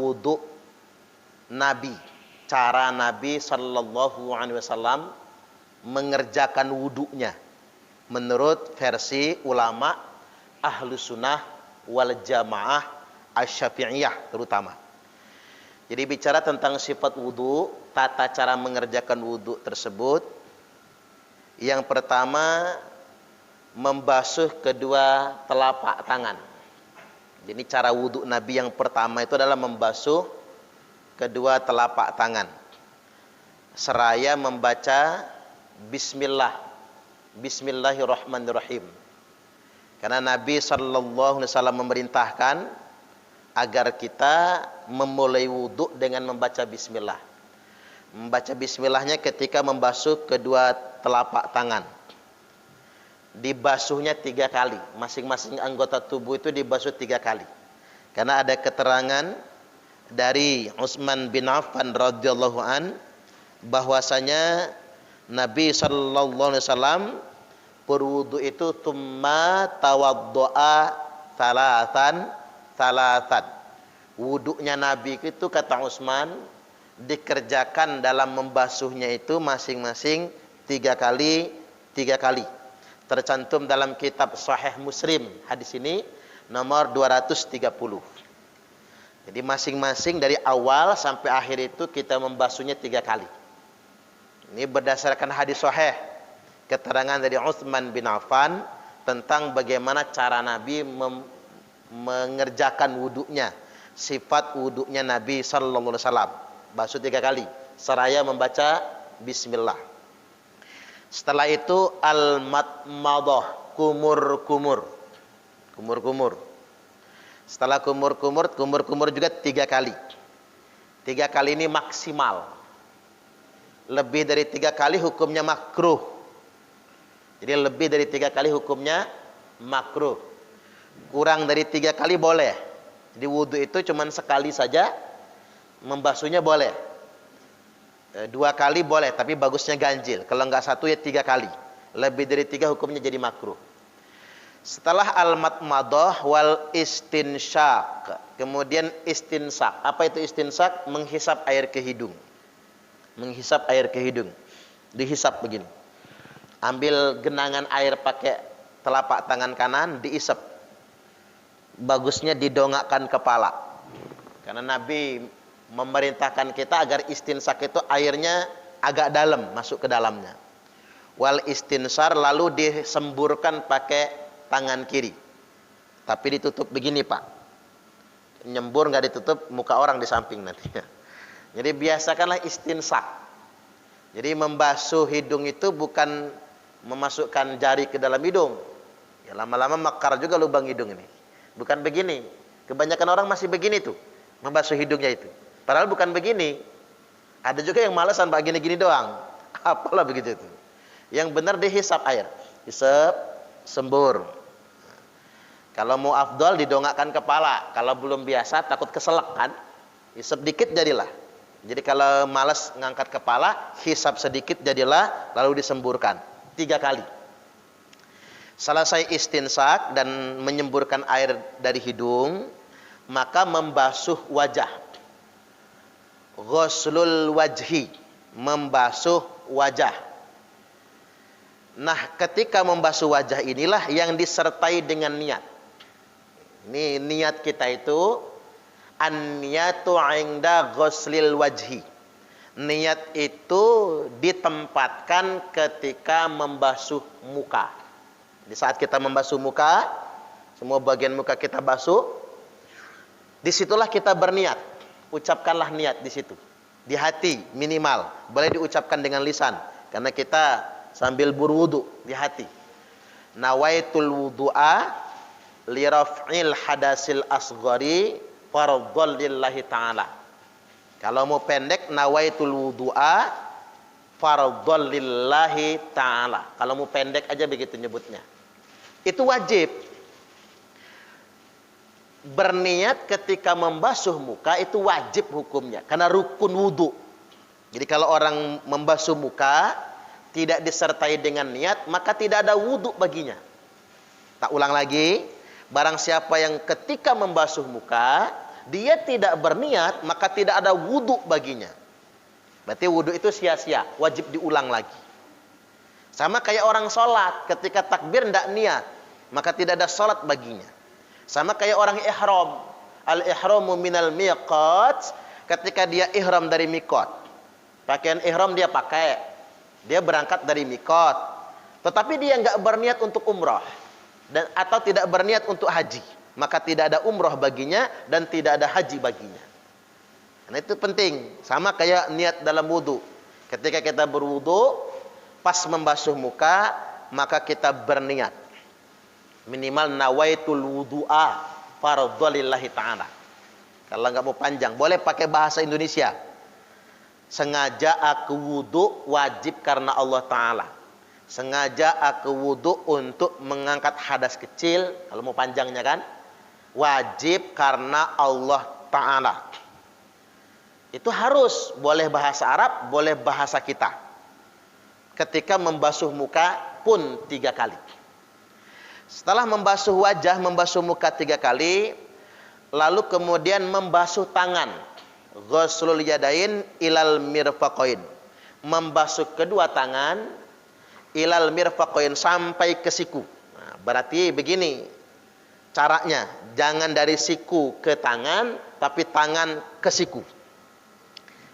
wudhu Nabi, cara Nabi Sallallahu Alaihi Wasallam mengerjakan wudhunya menurut versi ulama Ahlus Sunnah wal Jamaah Asy-Syafi'iyah terutama. Jadi bicara tentang sifat wudhu, tata cara mengerjakan wudhu tersebut, yang pertama membasuh kedua telapak tangan. Jadi cara wudhu Nabi yang pertama itu adalah membasuh kedua telapak tangan seraya membaca Bismillah, Bismillahirrahmanirrahim. Karena Nabi Sallallahu Alaihi Wasallam memerintahkan agar kita memulai wudhu dengan membaca Bismillah. Membaca Bismillahnya ketika membasuh kedua telapak tangan. Dibasuhnya 3 kali, masing-masing anggota tubuh itu dibasuh 3 kali. Karena ada keterangan dari Utsman bin Affan radhiyallahu an bahwasanya Nabi sallallahu alaihi wasallam berwudu itu tsumma tawaddoa salatan. Wudunya Nabi itu kata Utsman dikerjakan dalam membasuhnya itu masing-masing 3 kali. Tercantum dalam kitab Sahih Muslim, hadis ini nomor 230. Jadi masing-masing dari awal sampai akhir itu kita membasuhnya 3 kali. Ini berdasarkan hadis sahih, keterangan dari Utsman bin Affan tentang bagaimana cara Nabi mengerjakan wudunya, sifat wudunya Nabi sallallahu alaihi wasallam. Basuh 3 kali seraya membaca Bismillah. Setelah itu al-madmadah, kumur-kumur. Setelah kumur-kumur juga 3 kali. 3 kali ini maksimal. Lebih dari 3 kali hukumnya makruh. Jadi lebih dari 3 kali hukumnya makruh. Kurang dari 3 kali boleh. Jadi wudhu itu cuma sekali saja, membasuhnya boleh. 2 kali boleh, tapi bagusnya ganjil. Kalau enggak 1 ya 3 kali. Lebih dari 3 hukumnya jadi makruh. Setelah al-madmadah wal istinsyaq, kemudian istinsak. Apa itu istinsak? Menghisap air ke hidung. Menghisap air ke hidung. Dihisap begini. Ambil genangan air pakai telapak tangan kanan, diisap. Bagusnya didongakkan kepala. Karena Nabi memerintahkan kita agar istinsak itu airnya agak dalam, masuk ke dalamnya. Wal istinsar lalu disemburkan pakai tangan kiri. Tapi ditutup begini, Pak. Nyembur nggak ditutup, muka orang di samping nanti. Jadi biasakanlah istinsak. Jadi membasuh hidung itu bukan memasukkan jari ke dalam hidung. Ya lama-lama mekar juga lubang hidung ini. Bukan begini. Kebanyakan orang masih begini tuh, membasuh hidungnya itu. Padahal bukan begini. Ada juga yang malasan Pak gini-gini doang. Apalah begitu itu. Yang benar dihisap air. Hisap, sembur. Kalau mau afdol didongakkan kepala. Kalau belum biasa takut keselak kan. Hisap dikit jadilah. Jadi kalau malas ngangkat kepala, hisap sedikit jadilah, lalu disemburkan 3 kali. Selesai istinsak dan menyemburkan air dari hidung, maka membasuh wajah. Ghuslul wajhi, membasuh wajah. Nah, ketika membasuh wajah inilah yang disertai dengan niat. Ini niat kita itu an-niyatu 'inda ghuslil wajhi. Niat itu ditempatkan ketika membasuh muka. Di saat kita membasuh muka, semua bagian muka kita basuh, disitulah kita berniat. Ucapkanlah niat di situ, di hati minimal. Boleh diucapkan dengan lisan, karena kita sambil berwudu di hati. Nawaitul wudu'a li raf'il hadasil asghari fardhon lillahi ta'ala. Kalau mau pendek, nawaitul wudu'a fardhon lillahi ta'ala. Kalau mau pendek aja begitu nyebutnya. Itu wajib. Berniat ketika membasuh muka itu wajib hukumnya, karena rukun wudu. Jadi kalau orang membasuh muka tidak disertai dengan niat, maka tidak ada wudu baginya. Tak ulang lagi, barang siapa yang ketika membasuh muka dia tidak berniat, maka tidak ada wudu baginya. Berarti wudu itu sia-sia, wajib diulang lagi. Sama kayak orang sholat, ketika takbir tidak niat, maka tidak ada sholat baginya. Sama kayak orang ihram, al-ihramu minal miqat, ketika dia ihram dari miqat, pakaian ihram dia pakai, dia berangkat dari miqat, tetapi dia nggak berniat untuk umrah dan atau tidak berniat untuk haji, maka tidak ada umrah baginya dan tidak ada haji baginya. Nah itu penting. Sama kayak niat dalam wudu. Ketika kita berwudu, pas membasuh muka, maka kita berniat. Minimal nawaitul wudu'a fardhalillahi ta'ala. Kalau nggak mau panjang, boleh pakai bahasa Indonesia. Sengaja aku wudu wajib karena Allah Ta'ala. Sengaja aku wudu untuk mengangkat hadas kecil, kalau mau panjangnya kan, wajib karena Allah Ta'ala. Itu harus, boleh bahasa Arab, boleh bahasa kita. Ketika membasuh muka pun 3 kali. Setelah membasuh wajah, membasuh muka 3 kali, lalu kemudian membasuh tangan. Ghuslul yadain ilal mirfaqain. Membasuh kedua tangan ilal mirfaqain, sampai ke siku. Nah, berarti begini caranya, jangan dari siku ke tangan, tapi tangan ke siku.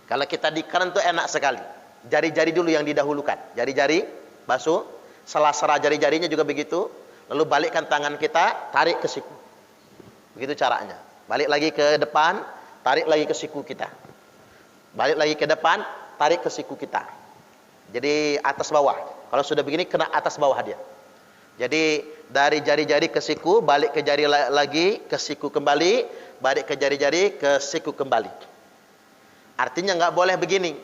Kalau kita di keran itu enak sekali. Jari-jari dulu yang didahulukan. Jari-jari basuh, sela-sela jari-jarinya juga begitu. Lalu balikkan tangan kita, tarik ke siku. Begitu caranya. Balik lagi ke depan, tarik lagi ke siku kita. Balik lagi ke depan, tarik ke siku kita. Jadi atas bawah. Kalau sudah begini kena atas bawah dia. Jadi dari jari-jari ke siku, balik ke jari lagi, ke siku kembali, balik ke jari-jari, ke siku kembali. Artinya nggak boleh begini,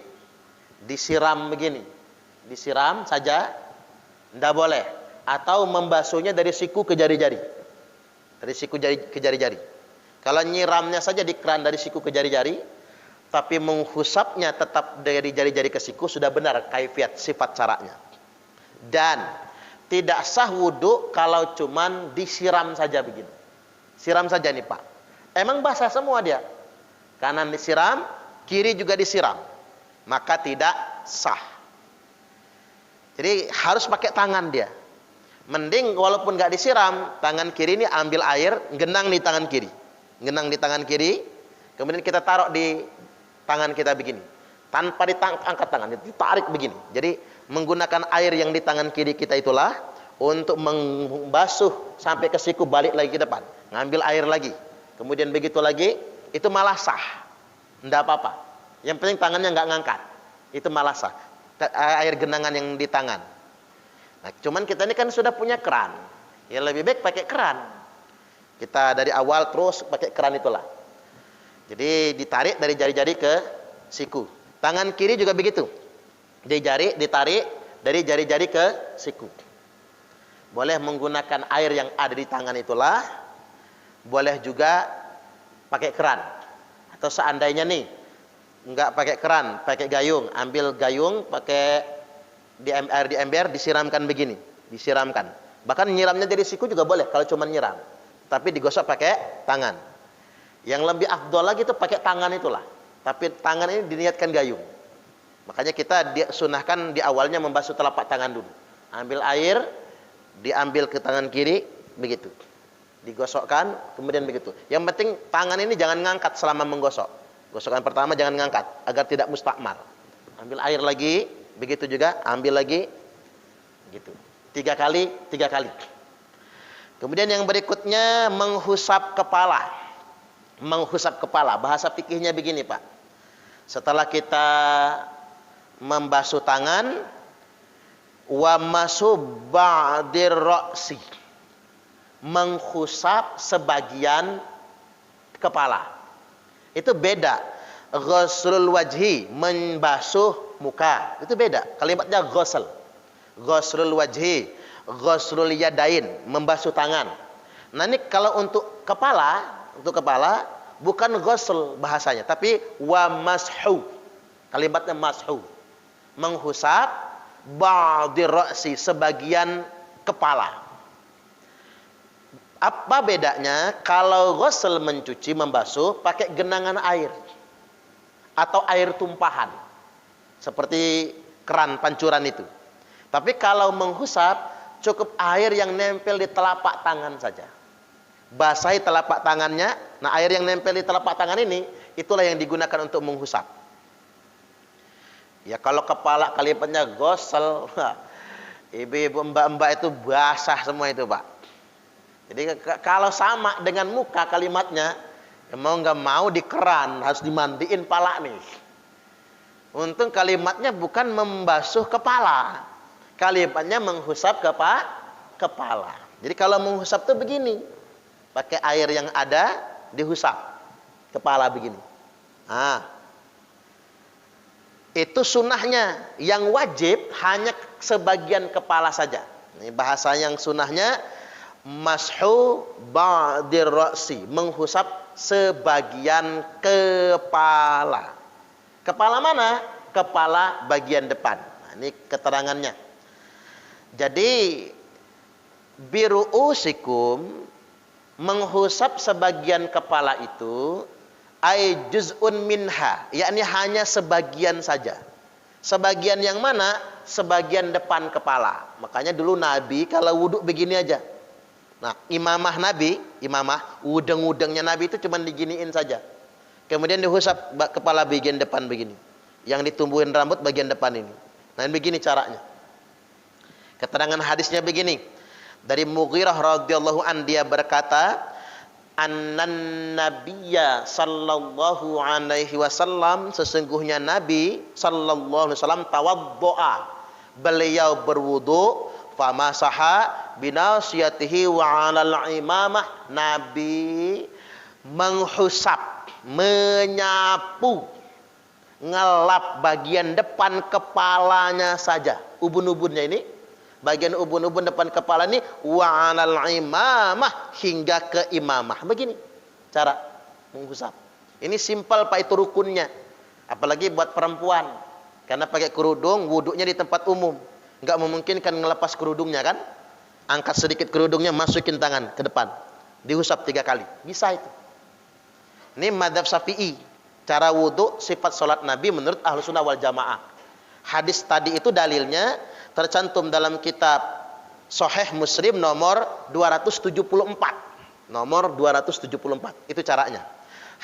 disiram begini, disiram saja, nggak boleh. Atau membasuhnya dari siku ke jari-jari, dari siku ke jari-jari. Kalau nyiramnya saja di keran dari siku ke jari-jari, tapi menghusapnya tetap dari jari-jari ke siku, sudah benar kaifiat sifat caranya. Dan tidak sah wudu kalau cuman disiram saja begini. Siram saja nih Pak. Emang basah semua dia. Kanan disiram, kiri juga disiram. Maka tidak sah. Jadi harus pakai tangan dia. Mending walaupun nggak disiram, tangan kiri ini ambil air, genang di tangan kiri. Genang di tangan kiri, kemudian kita taruh di tangan kita begini. Tanpa angkat tangan, ditarik begini. Jadi menggunakan air yang di tangan kiri kita itulah untuk membasuh sampai ke siku, balik lagi ke depan. Ngambil air lagi. Kemudian begitu lagi, itu malah sah. Enggak apa-apa. Yang penting tangannya nggak ngangkat. Itu malah sah. Air genangan yang di tangan. Nah, cuman kita ini kan sudah punya keran. Ya lebih baik pakai keran. Kita dari awal terus pakai keran itulah. Jadi ditarik dari jari-jari ke siku. Tangan kiri juga begitu. Di jari ditarik dari jari-jari ke siku. Boleh menggunakan air yang ada di tangan itulah. Boleh juga pakai keran. Atau seandainya nih enggak pakai keran, pakai gayung, ambil gayung, pakai air di ember, disiramkan begini, disiramkan. Bahkan nyiramnya dari siku juga boleh kalau cuma nyiram. Tapi digosok pakai tangan. Yang lebih afdol lagi itu pakai tangan itulah. Tapi tangan ini diniatkan gayung. Makanya kita sunahkan di awalnya membasuh telapak tangan dulu. Ambil air, diambil ke tangan kiri, begitu. Digosokkan, kemudian begitu. Yang penting tangan ini jangan ngangkat selama menggosok. Gosokan pertama jangan ngangkat, agar tidak mustakmal. Ambil air lagi, begitu juga, ambil lagi, gitu. 3 kali, 3 kali. Kemudian yang berikutnya menghusap kepala. Menghusap kepala, bahasa fikihnya begini Pak. Setelah kita membasuh tangan, wa masu ba'dir ra'si, menghusap sebagian kepala. Itu beda. Ghuslul wajhi, membasuh muka, itu beda. Kalimatnya ghusl. Ghuslul wajhi, ghuslul yadain, membasuh tangan. Nah ini kalau untuk kepala bukan ghusl bahasanya, tapi wa mashu. Kalimatnya mashu. Menghusap ba'dir ra'si, sebagian kepala. Apa bedanya kalau ghusl mencuci, membasuh pakai genangan air atau air tumpahan seperti keran pancuran itu. Tapi kalau menghusap cukup air yang nempel di telapak tangan saja. Basahi telapak tangannya. Nah, air yang nempel di telapak tangan ini itulah yang digunakan untuk menghusap. Ya kalau kepala kalimatnya ghusl, ibu-ibu mbak-mbak itu basah semua itu, Pak. Jadi kalau sama dengan muka kalimatnya, ya mau nggak mau di keran, harus dimandiin pala nih. Untung kalimatnya bukan membasuh kepala, kalimatnya menghusap kepala. Jadi kalau menghusap tuh begini, pakai air yang ada dihusap kepala begini. Nah, itu sunnahnya. Yang wajib hanya sebagian kepala saja. Ini bahasa yang sunnahnya mashu ba'dir ra'si, menghusap sebagian kepala. Kepala mana? Kepala bagian depan. Nah, ini keterangannya. Jadi biru'usikum, menghusap sebagian kepala itu ay juz'un minha, yakni hanya sebagian saja. Sebagian yang mana? Sebagian depan kepala. Makanya dulu Nabi kalau wudhu begini aja. Nah, imamah Nabi, udeng-udengnya Nabi itu cuma diginiin saja. Kemudian dihusap kepala bagian depan begini. Yang ditumbuhin rambut bagian depan ini. Nah, begini caranya. Keterangan hadisnya begini. Dari Mughirah radhiyallahu an, dia berkata, annan nabiyya sallallahu alaihi wasallam, sesungguhnya Nabi sallallahu alaihi wasallam tawaddoa, beliau berwudu, famasaha binasiyatihi wa 'alal imamah, Nabi menghusap, menyapu, ngelap bagian depan kepalanya saja, ubun-ubunnya ini, bagian ubun-ubun depan kepala ini, wa 'alal imamah, hingga ke imamah. Begini cara menghusap. Ini simpel Pak, itu rukunnya. Apalagi buat perempuan, karena pakai kerudung, wuduknya di tempat umum, nggak memungkinkan ngelepas kerudungnya kan. Angkat sedikit kerudungnya, masukin tangan ke depan, dihusap 3 kali. Bisa itu. Ini madzhab Syafi'i. Cara wudhu sifat salat Nabi menurut Ahlus Sunnah wal Jamaah. Hadis tadi itu dalilnya tercantum dalam kitab Sahih Muslim nomor 274. Nomor 274. Itu caranya.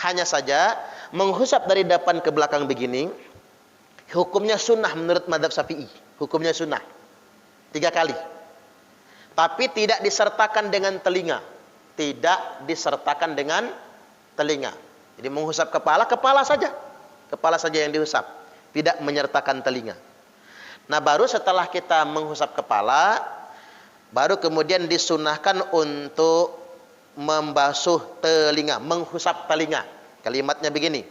Hanya saja menghusap dari depan ke belakang begini, hukumnya sunnah menurut madzhab Syafi'i. Hukumnya sunnah 3 kali. Tapi tidak disertakan dengan telinga. Tidak disertakan dengan telinga. Jadi menghusap kepala, kepala saja. Kepala saja yang dihusap. Tidak menyertakan telinga. Nah, baru setelah kita menghusap kepala, baru kemudian disunahkan untuk membasuh telinga, menghusap telinga. Kalimatnya begini.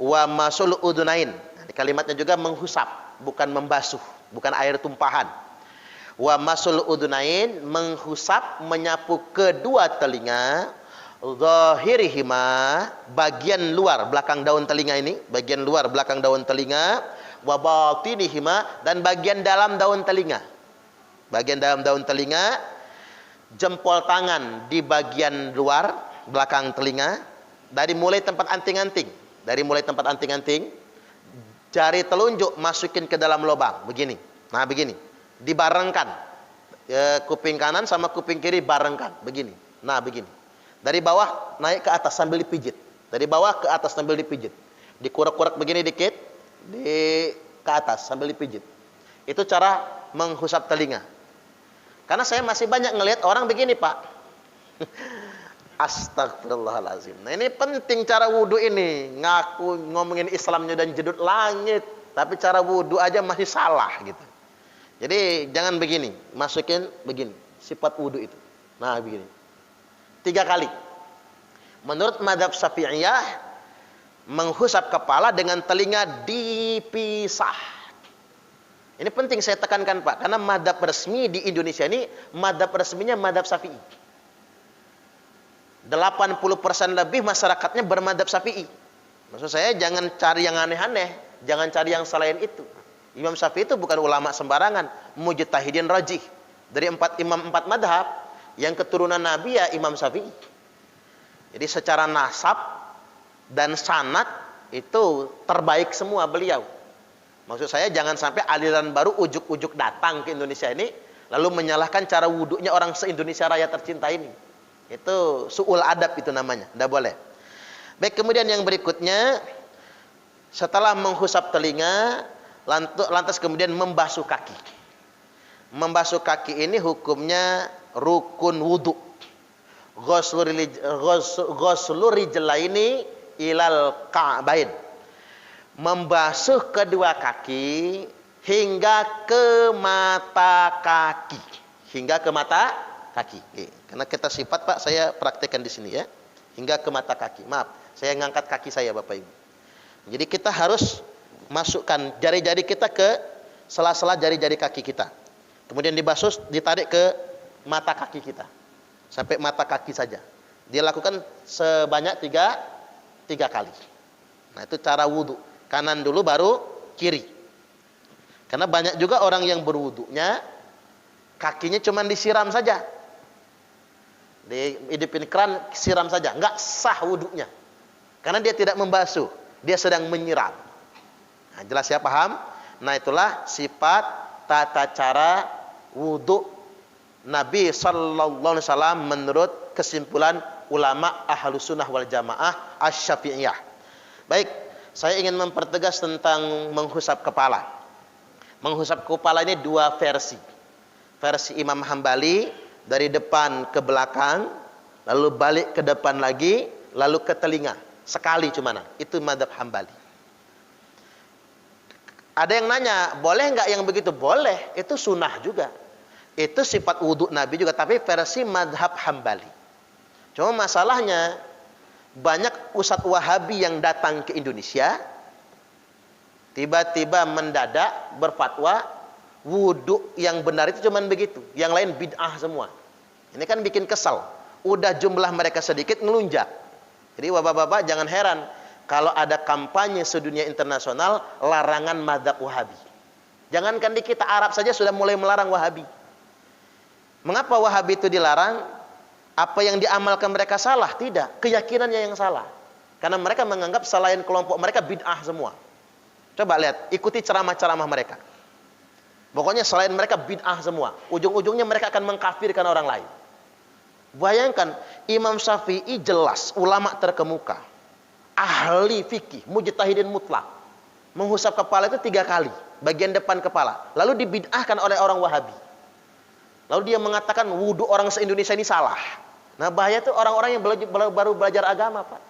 Wa masul udunain. Kalimatnya juga menghusap, bukan membasuh, bukan air tumpahan. Wa masul udunain, menghusap, menyapu kedua telinga, zahirihima, bagian luar belakang daun telinga ini, bagian luar belakang daun telinga, wa batinihima, dan bagian dalam daun telinga. Bagian dalam daun telinga, jempol tangan di bagian luar belakang telinga, dari mulai tempat anting-anting, jari telunjuk masukin ke dalam lubang begini. Nah, begini. Dibarengkan. Kuping kanan sama kuping kiri barengkan begini. Nah, begini. Dari bawah naik ke atas sambil dipijit. Dari bawah ke atas sambil dipijit. Dikurek-kurek begini dikit, ke atas sambil dipijit. Itu cara menghusap telinga. Karena saya masih banyak ngelihat orang begini, Pak. Astagfirullahalazim. Nah, ini penting cara wudhu ini. Ngaku ngomongin Islamnya dan jedut langit, tapi cara wudhu aja masih salah gitu. Jadi jangan begini, masukin begini, sifat wudhu itu. Nah, begini. 3 kali. Menurut madzhab Syafi'iyah, menghusap kepala dengan telinga dipisah. Ini penting saya tekankan, Pak, karena madzhab resmi di Indonesia ini, madzhab resminya madzhab Syafi'i. 80% lebih masyarakatnya bermadzhab Syafi'i. Maksud saya jangan cari yang aneh-aneh, jangan cari yang selain itu. Imam Syafi'i itu bukan ulama sembarangan, mujtahidin rajih. Dari 4 imam 4 madhab, Yang keturunan Nabi ya Imam Syafi'i. Jadi secara nasab dan sanad itu terbaik semua beliau. Maksud saya jangan sampai aliran baru ujuk-ujuk datang ke Indonesia ini lalu menyalahkan cara wudhunya orang se-Indonesia Raya tercinta ini. Itu su'ul adab itu namanya, tidak boleh. Baik, kemudian yang berikutnya, setelah menghusap telinga, lantas kemudian membasuh kaki. Membasuh kaki ini hukumnya rukun wudhu. Ghuslur rijlaini ilal ka'bain. Membasuh kedua kaki hingga ke mata kaki. Hingga ke mata kaki. Karena kita sifat Pak, saya praktekkan di sini ya. Hingga ke mata kaki. Maaf, saya ngangkat kaki saya Bapak Ibu. Jadi kita harus masukkan jari-jari kita ke sela-sela jari-jari kaki kita. Kemudian dibasuh, ditarik ke mata kaki kita. Sampai mata kaki saja. Dia lakukan sebanyak tiga kali. Nah itu cara wudhu. Kanan dulu baru kiri. Karena banyak juga orang yang berwudhunya kakinya cuma disiram saja. Dihidupin keran, siram saja. Enggak sah wudhunya. Karena dia tidak membasuh. Dia sedang menyiram. Nah, jelas ya, paham? Nah itulah sifat tata cara wudhu Nabi Sallallahu Alaihi Wasallam menurut kesimpulan ulama Ahlus Sunnah wal Jamaah Asy-Syafi'iyah. Baik, saya ingin mempertegas tentang menghusap kepala. Menghusap kepala ini dua versi. Versi Imam Hambali dari depan ke belakang, lalu balik ke depan lagi, lalu ke telinga. Sekali cuman. Itu mazhab Hambali. Ada yang nanya, boleh nggak yang begitu? Boleh, itu sunnah juga. Itu sifat wudhu Nabi juga, tapi versi mazhab Hambali. Cuma masalahnya, banyak ustadz Wahabi yang datang ke Indonesia, tiba-tiba mendadak berfatwa, wudhu yang benar itu cuman begitu. Yang lain bid'ah semua. Ini kan bikin kesal. Udah jumlah mereka sedikit, ngelunjak. Jadi bapak-bapak jangan heran kalau ada kampanye sedunia internasional larangan mazhab Wahabi. Jangankan di kita, Arab saja sudah mulai melarang Wahabi. Mengapa Wahabi itu dilarang? Apa yang diamalkan mereka salah? Tidak, keyakinannya yang salah. Karena mereka menganggap selain kelompok mereka bid'ah semua. Coba lihat, ikuti ceramah-ceramah mereka. Pokoknya selain mereka bid'ah semua. Ujung-ujungnya mereka akan mengkafirkan orang lain. Bayangkan, Imam Syafi'i jelas ulama terkemuka, ahli fikih, mujtahidin mutlak, menghusap kepala itu 3 kali, bagian depan kepala, lalu dibid'ahkan oleh orang Wahabi. Lalu dia mengatakan wudhu orang se-Indonesia ini salah. Nah bahaya itu orang-orang yang baru belajar agama Pak,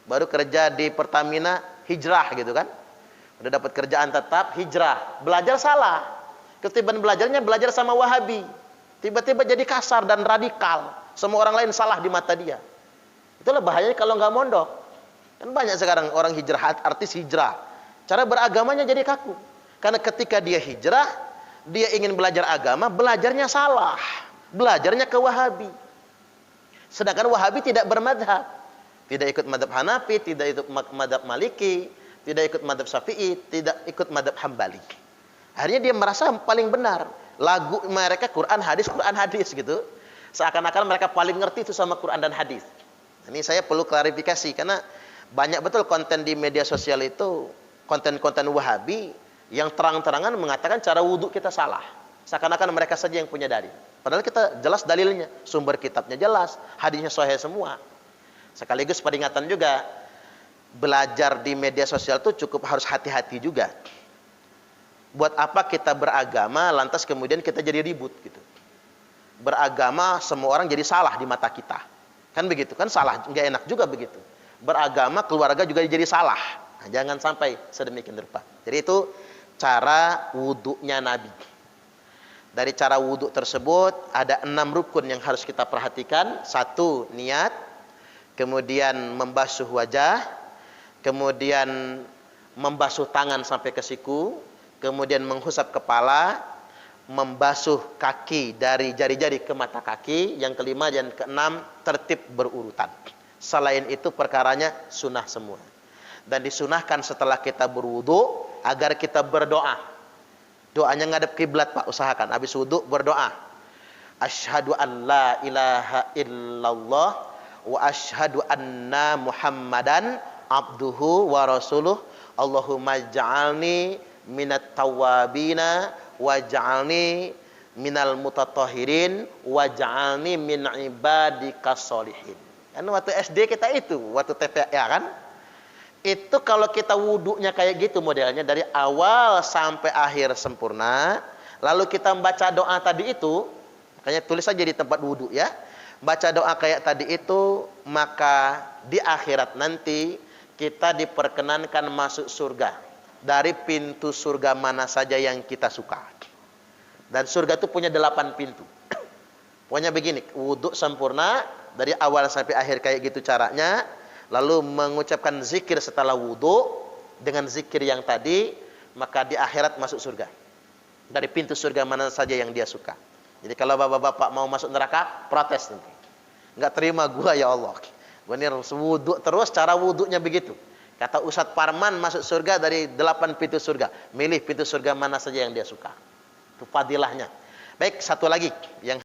baru kerja di Pertamina, hijrah gitu kan, udah dapat kerjaan tetap, hijrah, belajar salah, ketiban belajarnya belajar sama Wahabi, tiba-tiba jadi kasar dan radikal. Semua orang lain salah di mata dia. Itulah bahayanya kalau nggak mondok. Kan banyak sekarang orang hijrah, artis hijrah. Cara beragamanya jadi kaku. Karena ketika dia hijrah, dia ingin belajar agama, belajarnya salah. Belajarnya ke Wahabi. Sedangkan Wahabi tidak bermadhab. Tidak ikut madhab Hanafi, tidak ikut madhab Maliki, tidak ikut madhab Syafi'i, tidak ikut madhab Hambali. Akhirnya dia merasa paling benar. Lagu mereka Quran hadis gitu. Seakan-akan mereka paling ngerti itu sama Quran dan hadis. Ini saya perlu klarifikasi karena banyak betul konten di media sosial itu, konten-konten Wahabi yang terang-terangan mengatakan cara wudhu kita salah. Seakan-akan mereka saja yang punya dalil. Padahal kita jelas dalilnya, sumber kitabnya jelas, hadisnya sahih semua. Sekaligus peringatan juga, belajar di media sosial itu cukup harus hati-hati juga. Buat apa kita beragama lantas kemudian kita jadi ribut gitu. Beragama semua orang jadi salah di mata kita. Kan begitu, kan salah, nggak enak juga begitu. Beragama keluarga juga jadi salah. Nah, jangan sampai sedemikian rupa. Jadi itu cara wudhunya Nabi. Dari cara wudhu tersebut ada 6 rukun yang harus kita perhatikan. 1, niat. Kemudian membasuh wajah. Kemudian membasuh tangan sampai ke siku. Kemudian menghusap kepala. Membasuh kaki dari jari-jari ke mata kaki. Yang kelima dan keenam tertib berurutan. Selain itu perkaranya sunnah semua. Dan disunahkan setelah kita berwudu agar kita berdoa. Doanya ngadep kiblat Pak, usahakan habis wudu berdoa. Asyhadu an la ilaha illallah wa asyhadu anna Muhammadan abduhu wa rasuluh. Allahumma ja'alni minat tawabina waj'alni minal mutatahhirin waj'alni min ibadikas sholihin. Kan waktu SD kita itu, waktu TPA kan? Itu kalau kita wudunya kayak gitu modelnya dari awal sampai akhir sempurna, lalu kita membaca doa tadi itu, makanya tulis saja di tempat wudu ya. Baca doa kayak tadi itu, maka di akhirat nanti kita diperkenankan masuk surga dari pintu surga mana saja yang kita suka. Dan surga itu punya 8 pintu. Pokoknya begini, wudu sempurna dari awal sampai akhir kayak gitu caranya, lalu mengucapkan zikir setelah wudu dengan zikir yang tadi, maka di akhirat masuk surga. Dari pintu surga mana saja yang dia suka. Jadi kalau bapak-bapak mau masuk neraka, protes nanti. Enggak terima gua ya Allah. Gua ini wudu terus, cara wudunya begitu. Kata Ustadz Parman masuk surga dari 8 pintu surga. Milih pintu surga mana saja yang dia suka. Itu fadilahnya. Baik, satu lagi yang